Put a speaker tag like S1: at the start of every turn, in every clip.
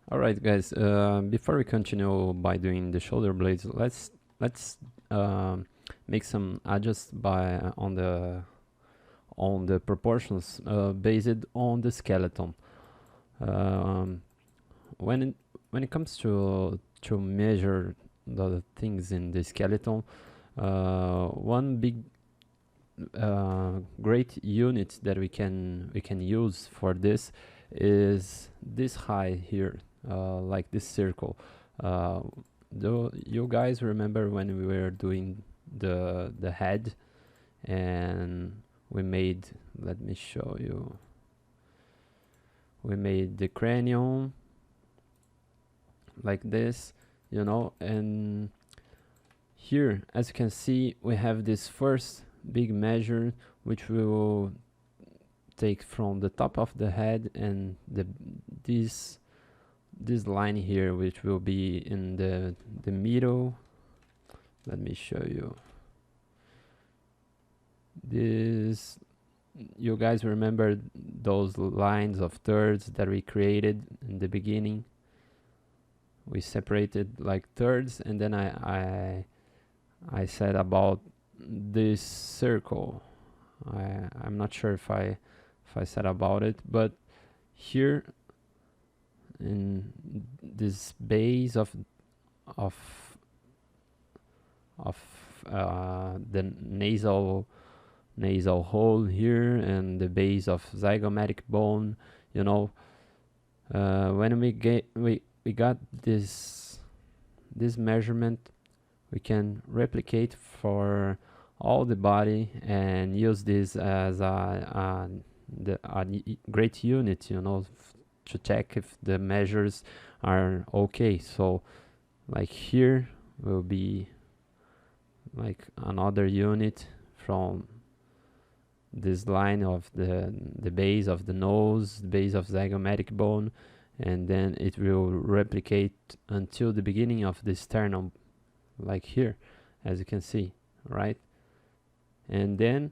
S1: All right, guys. Before we continue by doing the shoulder blades, let's um, make some adjust by on the proportions based on the skeleton. Um, when it, when it comes to measure the things in the skeleton, one big great unit that we can use for this is this height here, like this circle. Do you guys remember when we were doing the head and we made? Let me show you. We made the cranium like this, and here, as you can see, we have this first big measure, which we will take from the top of the head, and this line here, which will be in the middle. Let me show you this. You guys remember those lines of thirds that we created in the beginning? We separated like thirds, and then I said about this circle. I'm not sure if I said about it, but here in this base of of the nasal hole here and the base of zygomatic bone, when we got this measurement, we can replicate for all the body and use this as a great unit, to check if the measures are okay. So like here will be like another unit from this line of the base of the nose, the base of zygomatic bone, and then it will replicate until the beginning of the sternum, like here, as you can see, right? And then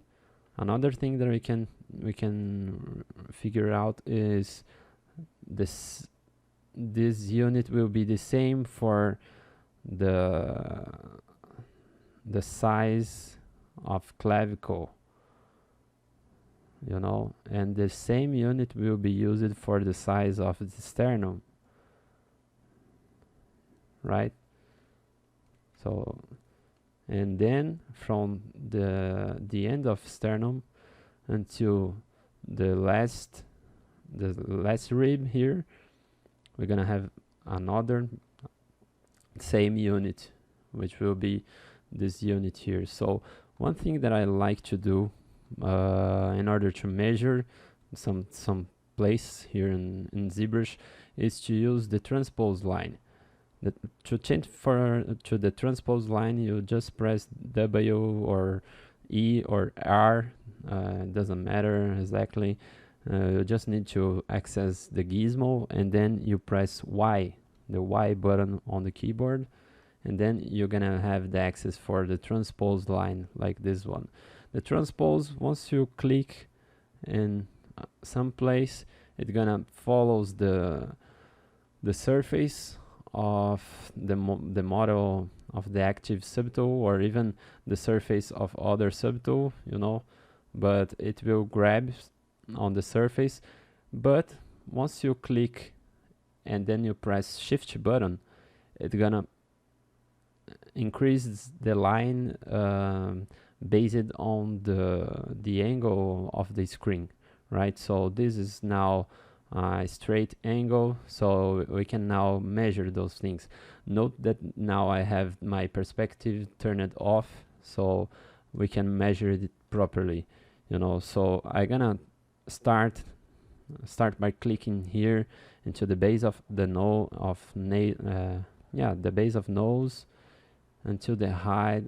S1: another thing that we can figure out is this unit will be the same for the size of clavicle, and the same unit will be used for the size of the sternum, right? So, and then from the end of sternum until the last rib here, we're gonna have another same unit, which will be this unit here. So one thing that I like to do in order to measure some place here in ZBrush is to use the transpose line. To change to the transpose line, you just press W or E or R, it doesn't matter exactly. You just need to access the gizmo, and then you press Y, the Y button on the keyboard, and then you're gonna have the access for the transpose line, like this one. The transpose, once you click in some place, it's gonna follows the surface of the model of the active subtool, or even the surface of other subtool, but it will grab on the surface. But once you click and then you press shift button, it's gonna increase the line based on the angle of the screen, right? So this is now a straight angle, so we can now measure those things. Note that now I have my perspective turned off, so we can measure it properly, so I'm gonna start by clicking here into the base of the the base of nose until the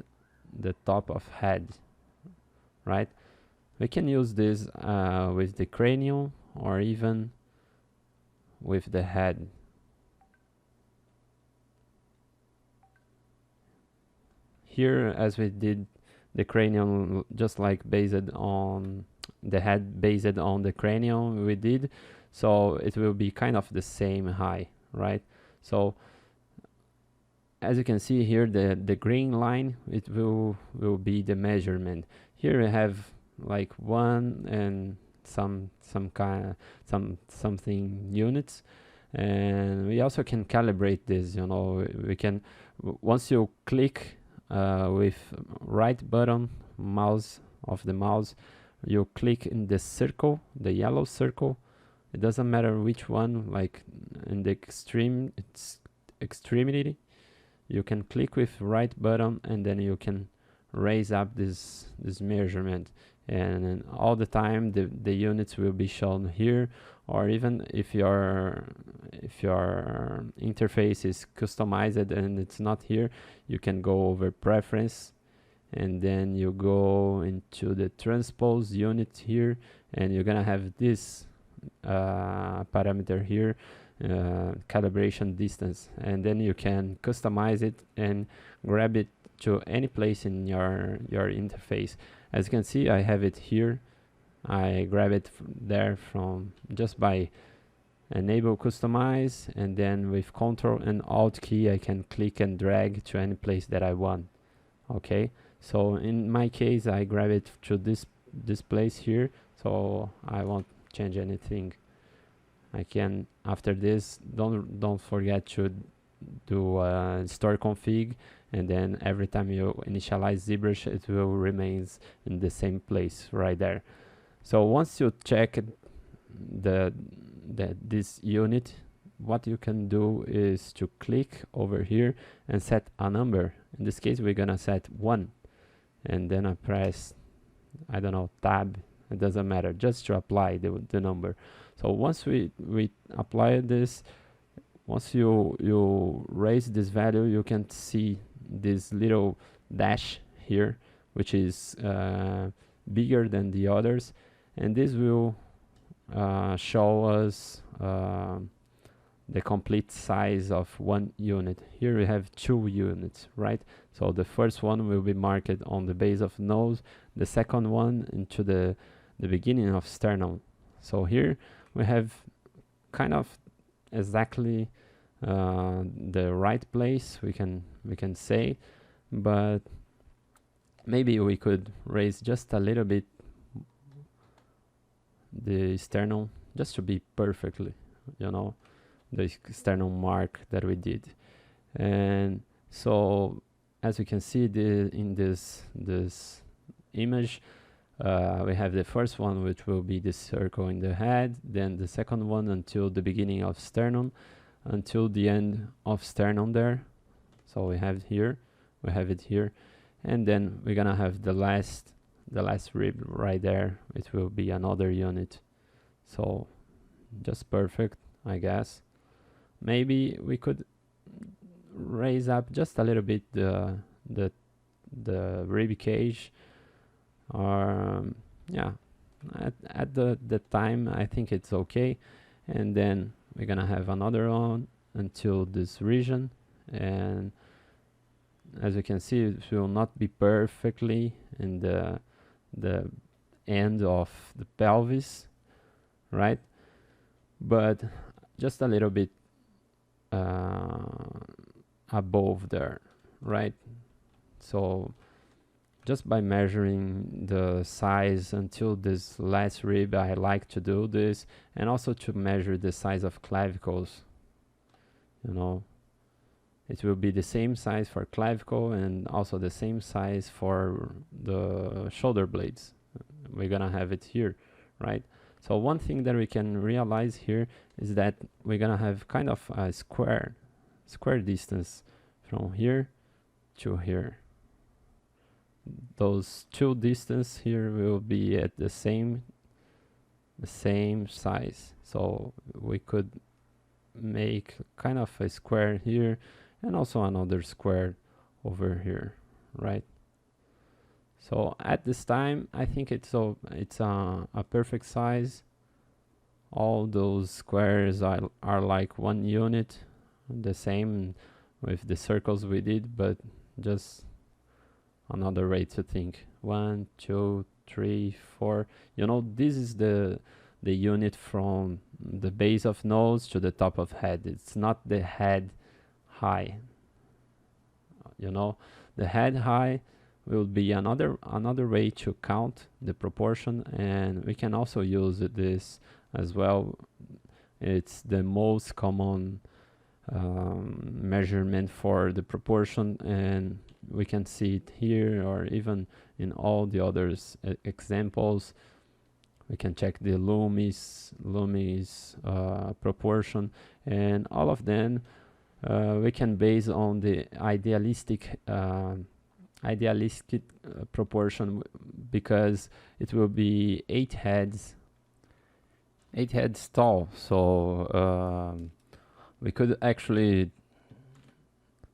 S1: top of head, right? We can use this with the cranium or even with the head. Here, as we did the cranium, just like based on the head, based on the cranium we did, so it will be kind of the same high, right? So as you can see here, the green line, it will be the measurement. Here we have like one and some kind something units, and we also can calibrate this. You know, we can once you click with right button mouse of the mouse, you click in the circle, the yellow circle. It doesn't matter which one, like in the extremity, you can click with right button and then you can raise up this measurement, and all the time the units will be shown here. Or even if your interface is customized and it's not here, you can go over preference and then you go into the transpose unit here, and you're gonna have this parameter here, calibration distance, and then you can customize it and grab it to any place in your interface. As you can see, I have it here. I grab it there from just by enable customize, and then with Ctrl and Alt key I can click and drag to any place that I want. Okay, so in my case I grab it to this place here, so I won't change anything. I can, after this, don't forget to do store config, and then every time you initialize ZBrush, it will remains in the same place right there. So once you check this unit, what you can do is to click over here and set a number. In this case, we're gonna set 1, and then I press, I don't know, tab. It doesn't matter, just to apply the number. So once we apply this, once you raise this value, you can see this little dash here, which is bigger than the others, and this will show us the complete size of one unit. Here we have 2 units, right? So the first one will be marked on the base of nose, the second one into the beginning of sternum. So here we have kind of exactly the right place, we can say, but maybe we could raise just a little bit the sternum, just to be perfectly, you know, the sternum mark that we did. And so as you can see in this image, we have the first one, which will be the circle in the head, then the second one until the beginning of sternum, until the end of sternum there. So we have it here, and then we're gonna have the last rib right there. It will be another unit. So just perfect, I guess. Maybe we could raise up just a little bit the rib cage, or yeah, at the time I think it's okay. And then we're gonna have another one until this region, and as you can see, it will not be perfectly in the end of the pelvis, right? But just a little bit above there, right? So just by measuring the size until this last rib, I like to do this, and also to measure the size of clavicles. You know, it will be the same size for clavicle and also the same size for the shoulder blades. We're gonna have it here, right? So one thing that we can realize here is that we're gonna have kind of a square distance from here to here. Those 2 distance here will be at the same size. So we could make kind of a square here and also another square over here, right? So at this time, I think it's a perfect size. All those squares are like 1 unit, the same with the circles we did, but just another way to think. 1, 2, 3, 4. You know, this is the the unit from the base of nose to the top of head. It's not the head high. You know, the head high will be another way to count the proportion, and we can also use this as well. It's the most common measurement for the proportion, and we can see it here or even in all the others examples. We can check the Loomis proportion, and all of them we can base on the idealistic proportion, because it will be 8 heads tall. So we could actually,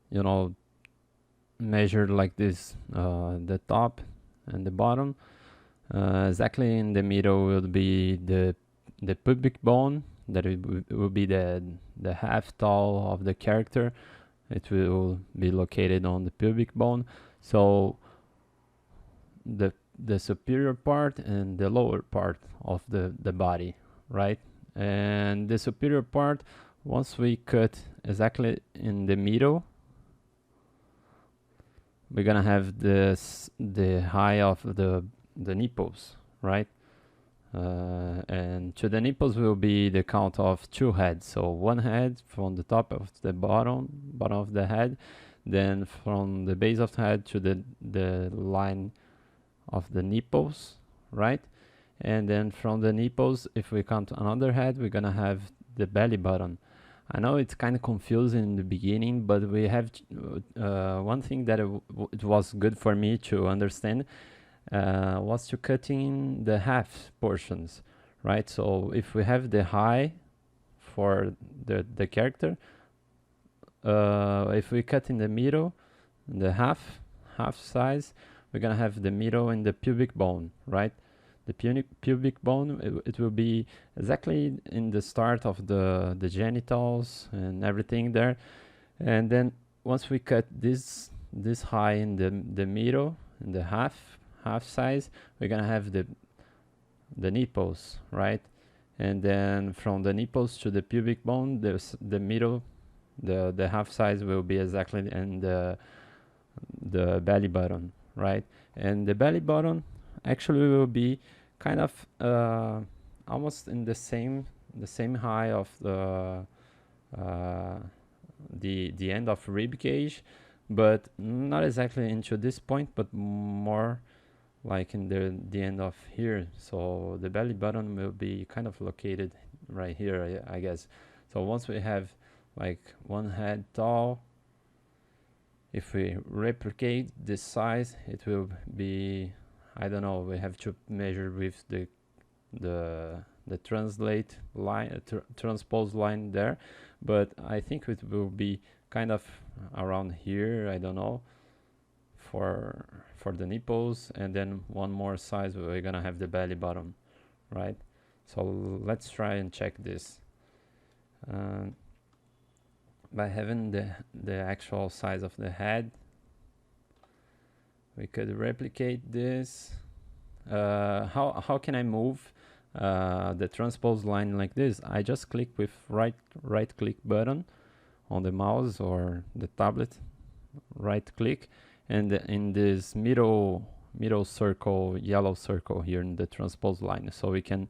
S1: you know, measure like this, the top and the bottom. Exactly in the middle will be the pubic bone, that it will be the half tall of the character. It will be located on the pubic bone. So the superior part and the lower part of the body, right? And the superior part, once we cut exactly in the middle, we're gonna have the high of the nipples, right? And to the nipples will be the count of 2 heads. So 1 head from the top of the bottom of the head, then from the base of the head to the line of the nipples, right? And then from the nipples, if we count another head, we're gonna have the belly button. I know it's kind of confusing in the beginning, but we have one thing that it was good for me to understand was to cut in the half portions, right? So if we have the high for the character, if we cut in the middle, the half size, we're gonna have the middle and the pubic bone, right? The pubic bone, it will be exactly in the start of the genitals and everything there. And then once we cut this high in the middle, in the half size, we're gonna have the nipples, right? And then from the nipples to the pubic bone, there's the middle, the half size will be exactly in the belly button, right? And the belly button actually will be kind of almost in the same high of the end of rib cage, but not exactly into this point, but more like in the end of here. So the belly button will be kind of located right here, I guess. So once we have like 1 head tall, if we replicate this size, it will be, I don't know, we have to measure with the translate line, transpose line there, but I think it will be kind of around here, I don't know, for the nipples. And then one more size, we're gonna have the belly button, right? So let's try and check this. By having the actual size of the head, we could replicate this. How can I move the transpose line like this? I just click with right click button on the mouse or the tablet, right click, and in this middle circle, yellow circle here in the transpose line, so we can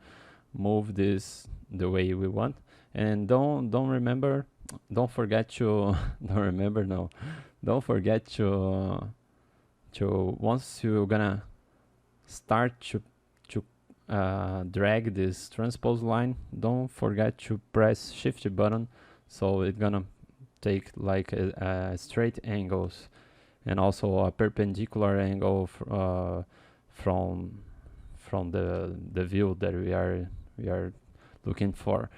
S1: move this the way we want. And don't forget to don't forget to once you're gonna start to drag this transpose line, don't forget to press shift button, so it's gonna take like a straight angles and also a perpendicular angle from the view that we are looking for.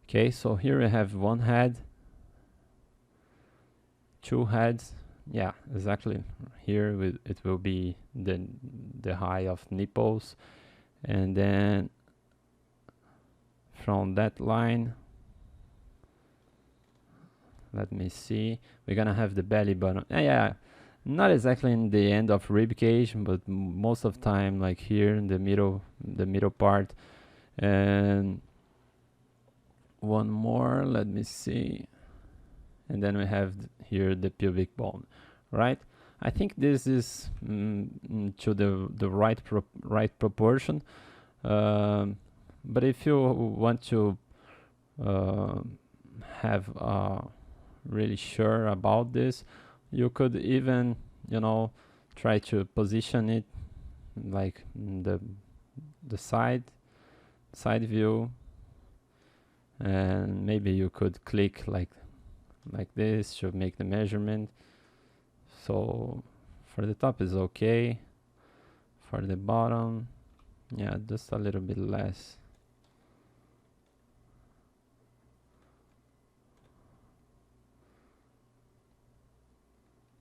S1: Okay, so here we have 1 head, 2 heads. Yeah, exactly. Here it will be the high of nipples, and then from that line, let me see, we're gonna have the belly button. Yeah, not exactly in the end of rib cage, but most of time like here in the middle part. And one more, let me see. And then we have here the pubic bone, right? I think this is to the right proportion. But if you want to have really sure about this, you could even, you know, try to position it like the side view, and maybe you could click like this to make the measurement. So for the top is okay, for the bottom, yeah, just a little bit less.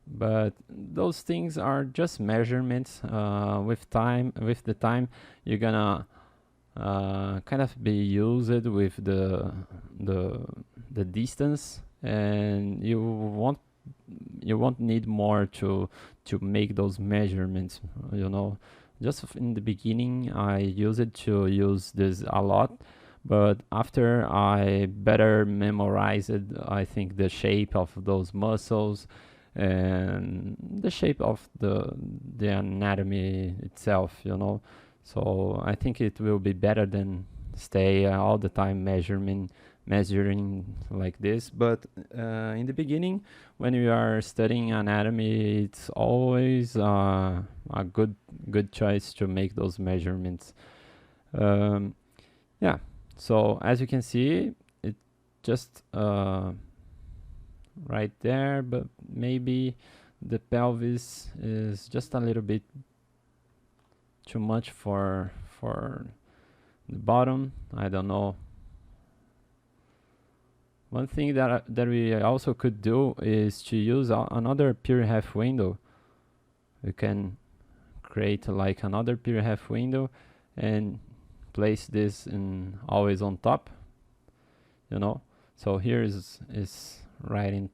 S1: But those things are just measurements. With the time, you're gonna kind of be used with the distance, and you won't need more to make those measurements. You know, just in the beginning, I used to use this a lot, but after I better memorized, I think, the shape of those muscles and the shape of the anatomy itself, you know. So I think it will be better than stay all the time measuring like this. But in the beginning, when you are studying anatomy, it's always a good choice to make those measurements. Yeah, so as you can see, it just right there, but maybe the pelvis is just a little bit too much for the bottom. I don't know. One thing that we also could do is to use another pure half window. We can create like another pure half window and place this in always on top, you know. So here is right in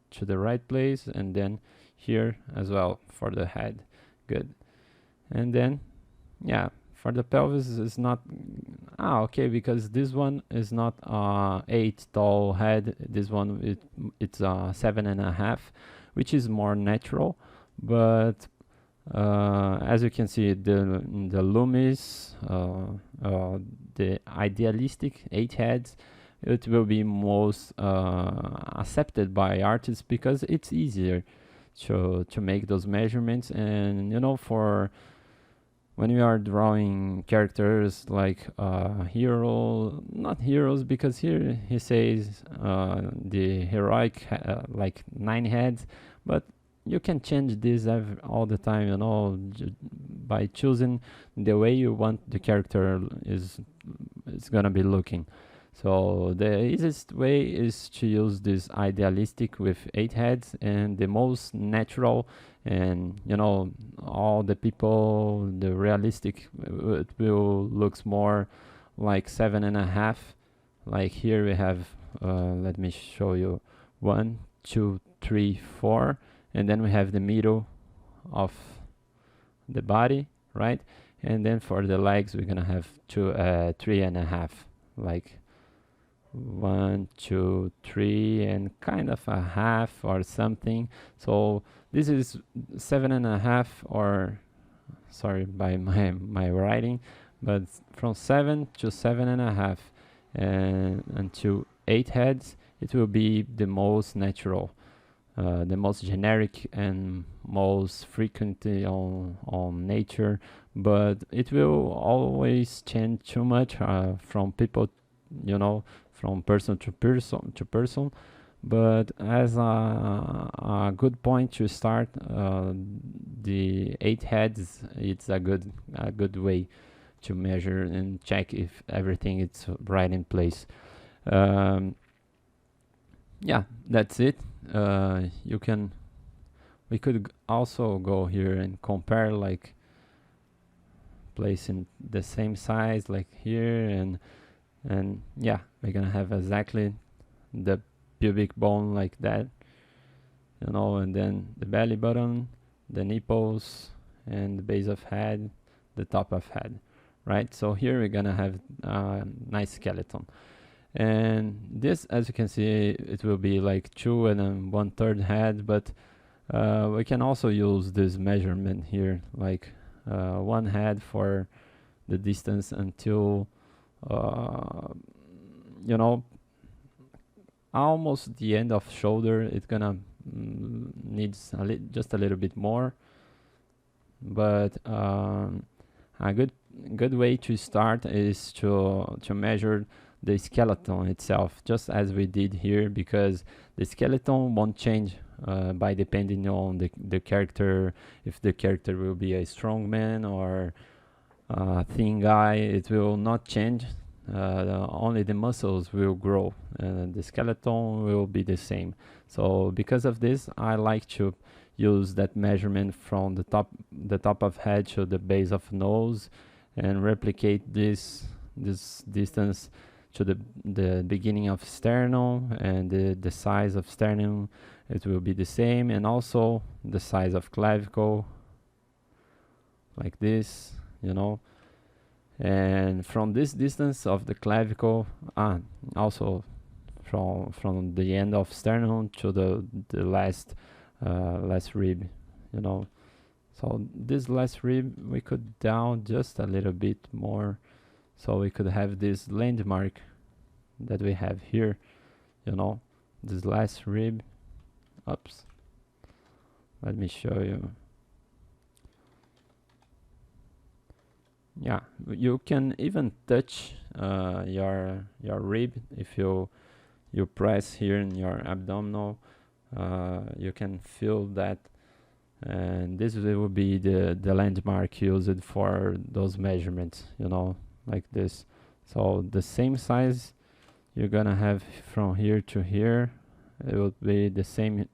S1: to the right place, and then here as well for the head. Good. And then yeah, for the pelvis is not okay, because this one is not 8 tall head. This one it's 7.5, which is more natural. But as you can see, the Loomis, the idealistic 8 heads, it will be most accepted by artists because it's easier to make those measurements. And you know, for when you are drawing characters like not heroes, because here he says the heroic like 9 heads, but you can change this all the time, you know, by choosing the way you want the character is gonna be looking. So the easiest way is to use this idealistic with 8 heads, and the most natural, and you know, all the people, the realistic, it will looks more like 7.5. Like here we have let me show you 1, 2, 3, 4, and then we have the middle of the body, right? And then for the legs we're gonna have 3.5, like 1, 2, 3, and kind of a half or something. So this is 7.5, or sorry by my writing, but from 7 to 7.5 and to 8 heads, it will be the most natural, the most generic and most frequently on nature. But it will always change too much from people, you know, from person to person. But as a good point to start, the 8 heads, it's a good way to measure and check if everything is right in place. Yeah, that's it. We could also go here and compare, like placing the same size like here, and yeah, we're gonna have exactly the pubic bone like that, you know, and then the belly button, the nipples, and the base of head, the top of head, right? So here we're gonna have a nice skeleton. And this, as you can see, it will be like 2 and 1/3 head, but we can also use this measurement here, like 1 head for the distance until you know, almost the end of shoulder. It's gonna needs just a little bit more, but a good way to start is to measure the skeleton itself, just as we did here, because the skeleton won't change by depending on the character. If the character will be a strong man or a thin guy, it will not change. Only the muscles will grow and the skeleton will be the same. So because of this, I like to use that measurement from the top of head to the base of nose, and replicate this distance to the beginning of sternum, and the size of sternum, it will be the same, and also the size of clavicle, like this, you know. And from this distance of the clavicle, also from the end of sternum to the last rib, you know. So this last rib we could down just a little bit more, so we could have this landmark that we have here, you know, this last rib. Oops, let me show you. Yeah, you can even touch your rib. If you press here in your abdominal, you can feel that, and this will be the landmark used for those measurements, you know, like this. So the same size you're gonna have from here to here, it will be the same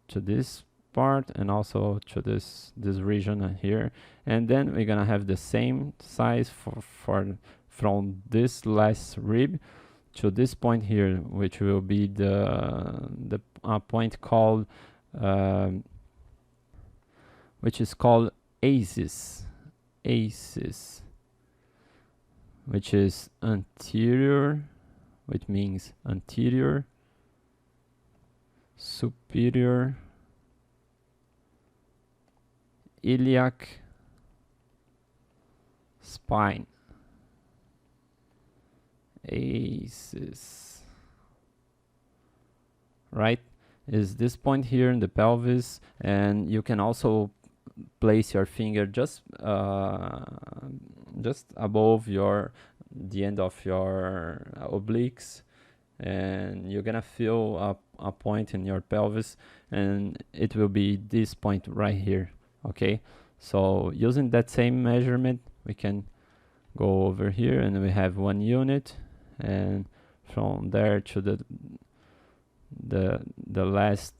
S1: to this part, and also to this region here. And then we're gonna have the same size for from this last rib to this point here, which will be the point called which is called ASIS, which is anterior, which means anterior superior iliac spine. ASIS, right, is this point here in the pelvis, and you can also place your finger just above the end of your obliques, and you're gonna feel a point in your pelvis, and it will be this point right here. Okay, so using that same measurement, we can go over here, and we have 1 unit, and from there to the last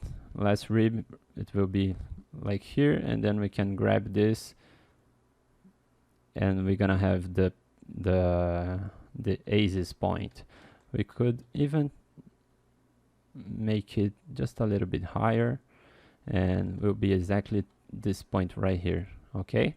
S1: rib, it will be like here, and then we can grab this, and we're gonna have the ASIS point. We could even make it just a little bit higher, and will be exactly this point right here. Okay,